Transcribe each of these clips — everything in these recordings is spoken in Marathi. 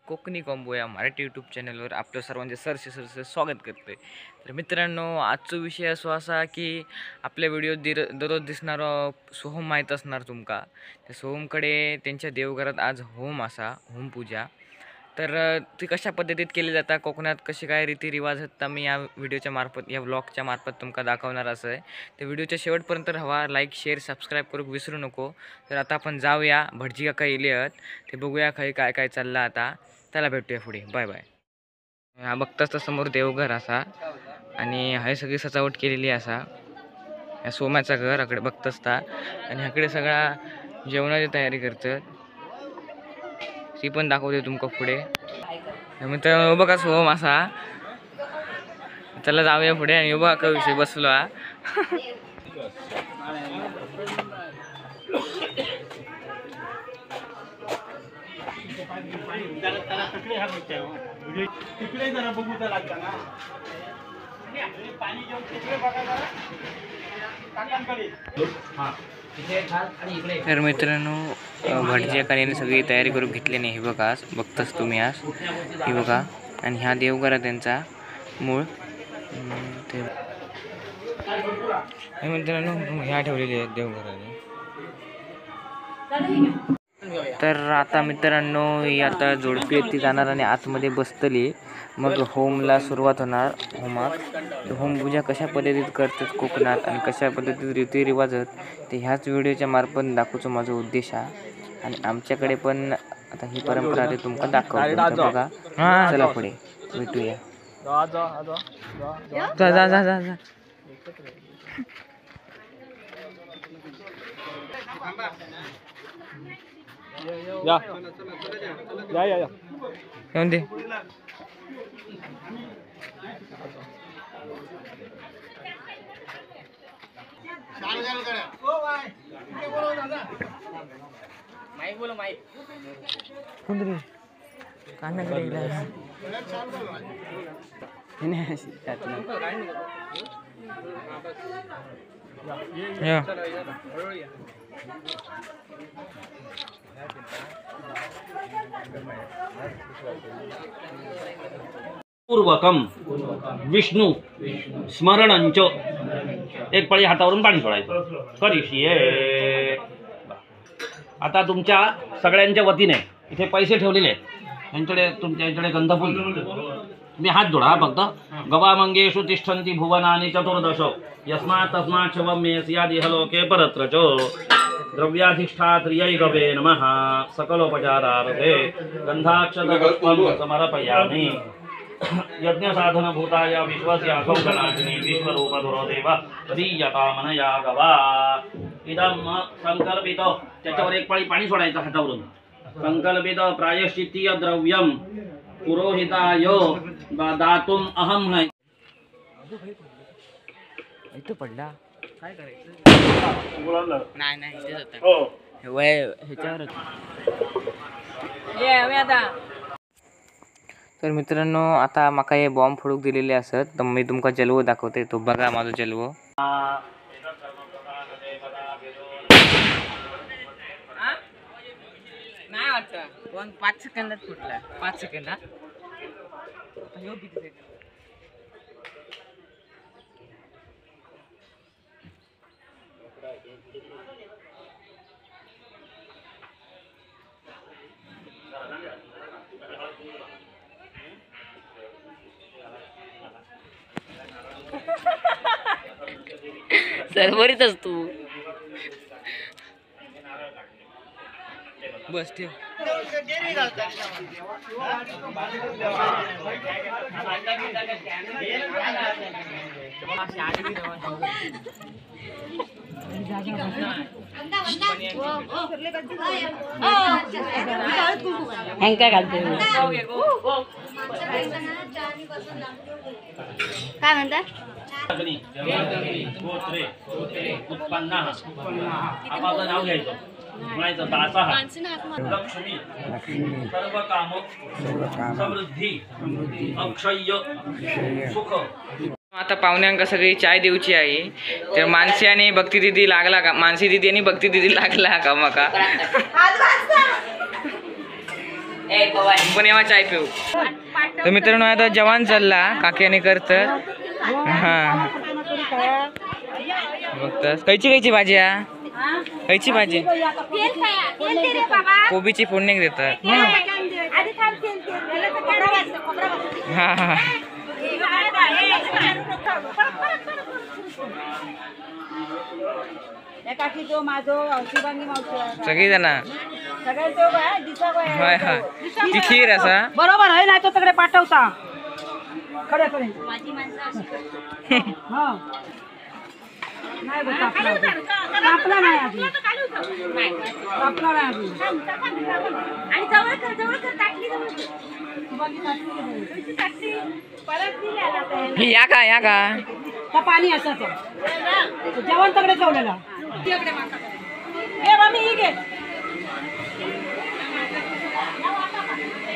कोकणी कॉम्बो या मराठी यूट्यूब चॅनलवर आपलं सर्वांचे सरसे स्वागत करते। तर मित्रांनो, आजचा विषय असो असा की आपल्या व्हिडिओ दररोज दिसणारा सोहम माहीत असणार तुमका। त्या सोहमकडे त्यांच्या देवघरात आज होम असा होमपूजा। तर ती कशा पद्धतीत केली जाता, कोकणात कशी काय रीतिरिवाज आहेत, मी या व्हिडिओच्या मार्फत या व्लॉगच्या मार्फत तुमका दाखवणार असं आहे। तर व्हिडिओच्या शेवटपर्यंत राहा, लाईक शेअर सबस्क्राईब करूक विसरू नको। तर आता आपण जाऊया, भटजी काका येले आहेत ते बघूया काही काय काय चाललं आता। त्याला भेटूया पुढे, बाय बाय। हा बघताच तर समोर देवघर असा आणि हाय सगळी सजावट केलेली असा। या सोम्याचा घर अकडे बघताच ता आणि अकडे सगळा जेवणाची तयारी करतात, ती पण दाखवते तुमका पुढे। मित्रांनो बघा सोम असा, त्याला जाऊया पुढे आणि बघा का विषय बसलो हा। तर मित्रांनो, भटजी काकाने सगळी तयारी करून घेतली नाही, हे बघा बघताच तुम्ही आज, हे बघा। आणि ह्या देवघर त्यांचा मूळ ते मित्रांनो ह्या ठेवलेली आहेत देवघराने। तर आता मित्रांनो ही आता जोडपी ती जाणार आणि आतमध्ये बसतली, मग होमला सुरुवात होणार। होमात होमपूजा कशा पद्धतीत करतात कोकणात आणि कशा पद्धतीत रीतिरिवाज आहेत ते ह्याच व्हिडिओच्या मार्फत दाखवूचा माझा उद्देश आहे। आणि आमच्याकडे पण आता ही परंपरा आहे तुमका दाखवतो, बघा। चला पुढे भेटूया। जा जा जा जा जा या या या या येऊन दे। माईक बोलो, माईक कोणतरी कानाकडे गेला या पूर्वकम विष्णू स्मरणंच, एक पळी हातावरून पाणी सोडायचं करिष्ये। आता तुमच्या सगळ्यांच्या वतीने इथे पैसे ठेवलेले आहेत, यांच्याकडे तुमच्याकडे गंधफूल, तुम्ही हात जोडा फक्त। गवामंगेषु तिष्ठन्ति भुवनानि चतुर्दश, यस्मात् तस्मात् शवं मेऽस्यादिहलोके परत्र च। द्रव्याधिष्ठात्रियै गवे नमः, सकलोपचारार्थे गन्धाक्षतपुष्पं समर्पयामि। यज्ञसाधनभूताय विश्वस्यासौ गणाग्नि, विश्वरूपधुरो देव दीयतामनया गवा। इदं संकल्पित, त्याच्यावर एक पळी पाणी सोडायचं हातावरून। संकल्पित प्रायश्चित्तीय द्रव्यम पुरोहिताय दातुम अहम है। इथं पडला काय करायचं? नाही नाही इथेच होता। हो वय ह्याच्यावरच ये आता। तर मित्रांनो आता माका हे बॉम्ब फोडूक दिलेले असत, तर मी तुमका जलवो दाखवते, तो बघा माझा जलवो। नाही वाटत पण 5 सेकंदात फुटला, 5 सेकंदात। सरवरीतच तू बस ठेव। काय घालते काय म्हणतात? आपलं नाव घ्यायचं, म्हणायचं दासा लक्ष्मी सर्व काम समृद्धी अक्षय सुख। आता पाहुण्यांका सगळी चाय देऊची आहे, तर मानसी आणि भक्ती दिदी लागला का? मानसी दिदी आणि भक्ती दिदी लागला का मका? पण येवा चाय पिऊ. तर मित्रांनो आता जेवण चालला काक्याने करत. हा बघतास कैची भाजी आहे. कैची भाजी कोबीची फोडणी देतात. हा हा सगळी जण होय होय ती खीर असा बरोबर आहे नाही तो सगळे पाठवता खरे खरे नाही कापला नाही आधी कापला नाही आधी आणि जवळ कर टाकली या का त्या पाणी असं जेवण तगडे ठेवलेला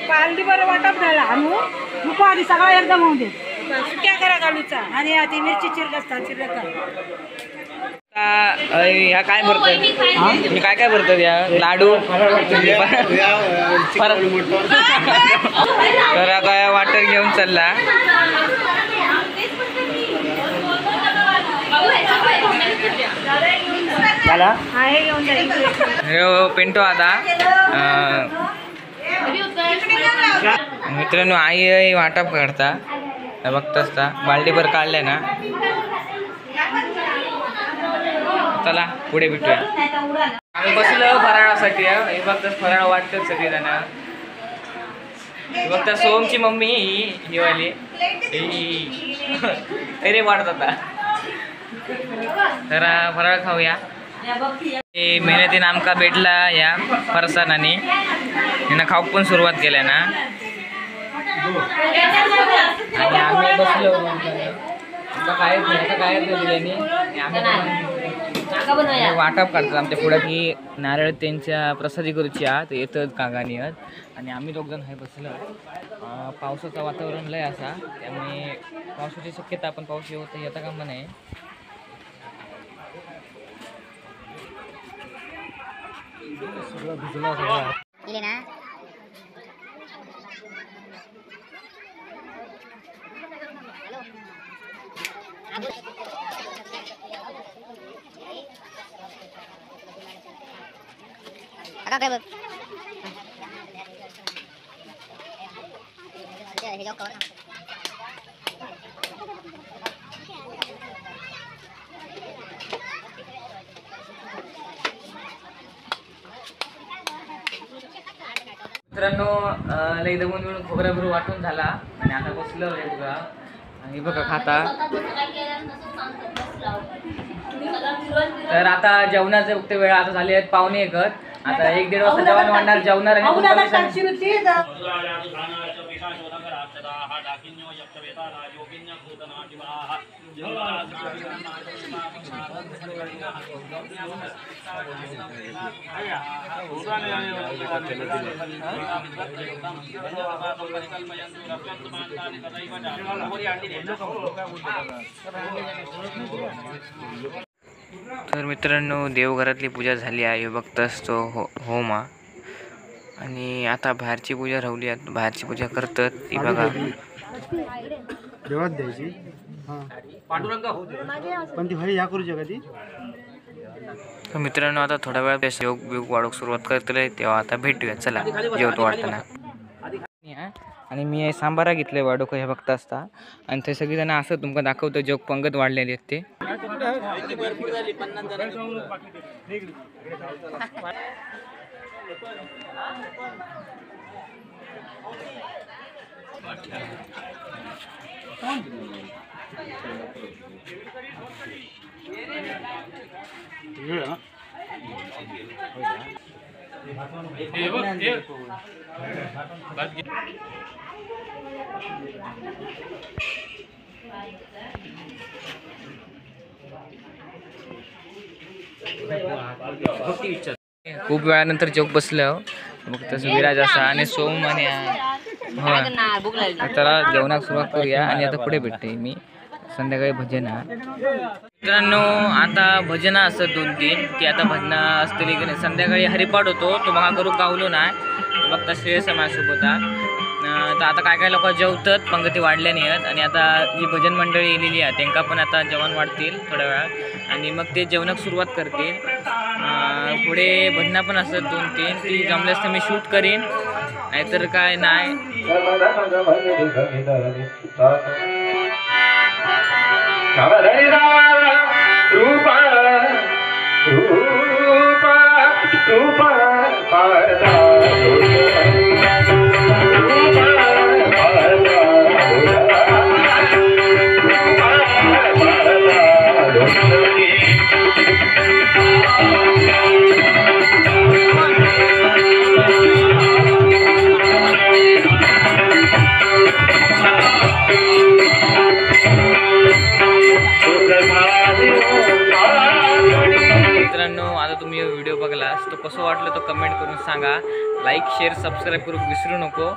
पालडी बरं वाटप झाला आणू नको आधी सगळं एकदम होऊन दे सुक्या करा घालूचा आणि ती मिरची चिरलं ह्या काय भरतात मी काय भरतात या लाडू तर आता वाटर घेऊन चालला. पिंटो आता मित्रांनो आई वाटप करता बघताच बाल्टीभर काढले ना. चला पुढे भेटूया. आम्ही बसलो फराळासाठी. हे बघताच फराळ वाटतात सगळेजण. बघता सोमची मम्मी ही वाली तरी वाटत आता. तर फराळ खाऊया. मेहनतीनं आमका भेटला या फरसाणाने. हिनं खाऊक पण सुरुवात केल्या ना. आणि आम्ही बसलो काय वाटप करतात आमच्या पुढे की नारळ त्यांच्या प्रसादी करूची आत येतात कागानी आणि आम्ही दोघजण हे बसलो. पावसाचं वातावरण लय असा त्यामुळे पावसाची शक्यता पण पाऊस येता कामा नये. सगळं भिजलं सगळं काय बघ मित्रांनो लई दमून मिळून खोबऱ्याभर वाटून झाला आणि आता बसलं बघा. आणि बघा खाता. तर आता जेवणाचे उक्ते वेळ आता झाले आहेत 1:45. आता 1-1.5 वाजता जेवण वाढणार. जेवणार आणि तर मित्रांनो देवघरातली पूजा झाली आहे. बघताच तो होम आणि आता बाहेरची पूजा राहिली आहे. बाहेरची पूजा करतात ती बघा देवात द्यायची. पण ती भाई या करू ती. तर मित्रांनो आता थोड्या वेळात योग बिग वाढूक सुरुवात करतले तेव्हा आता भेटूया. चला जेवतो वाटताना. आणि मी सांबारा घेतले वाडोक हे बघता असता आणि ते सगळीजण असं तुमका दाखवतं जग पंगत वाढलेली आहेत ते. खूप वेळानंतर जोक बसलं मग तसं विराज असा आणि सोम आणि त्याला जेवणाक सुरुवात करूया. आणि आता पुढे भेटते मी संध्याकाळी भजना. मित्रांनो आता भजना असत 2-3 ती आता भजना असतली की नाही. संध्याकाळी हरिपाठ होतो तो मला करू गावलो नाही. बघता श्रेयस माझ्यासोबत तर आता काय काय लोक जेवतात, पंगती वाढल्या नाही आहेत आणि आता जी भजन मंडळी येलेली आहे त्यांना पण आता जेवण वाढतील थोड्या वेळात आणि मग ते जेवणाक सुरुवात करतील. पुढे भजनं पण असतात 2-3 ती जमल्यास तर मी शूट करीन, नाहीतर काय नाही. मित्रांनो आता तुम्ही व्हिडिओ बघलास तो कसं वाटलं तो कमेंट करून सांगा. लाईक शेअर सबस्क्राईब करू विसरू नको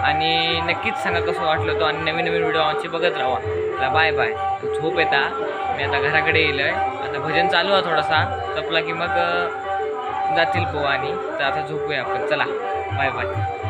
आणि नक्कीच सांगा कसं वाटलं तो आणि नवीन नवीन व्हिडिओ आमचे बघत राहा. Bye bye. झोप येता, मी आता घराकडे येईल आहे. आता भजन चालू आहे थोडासा चपला की मग जातील पोवा आणि तर आता झोपूया आपण. चला बाय बाय.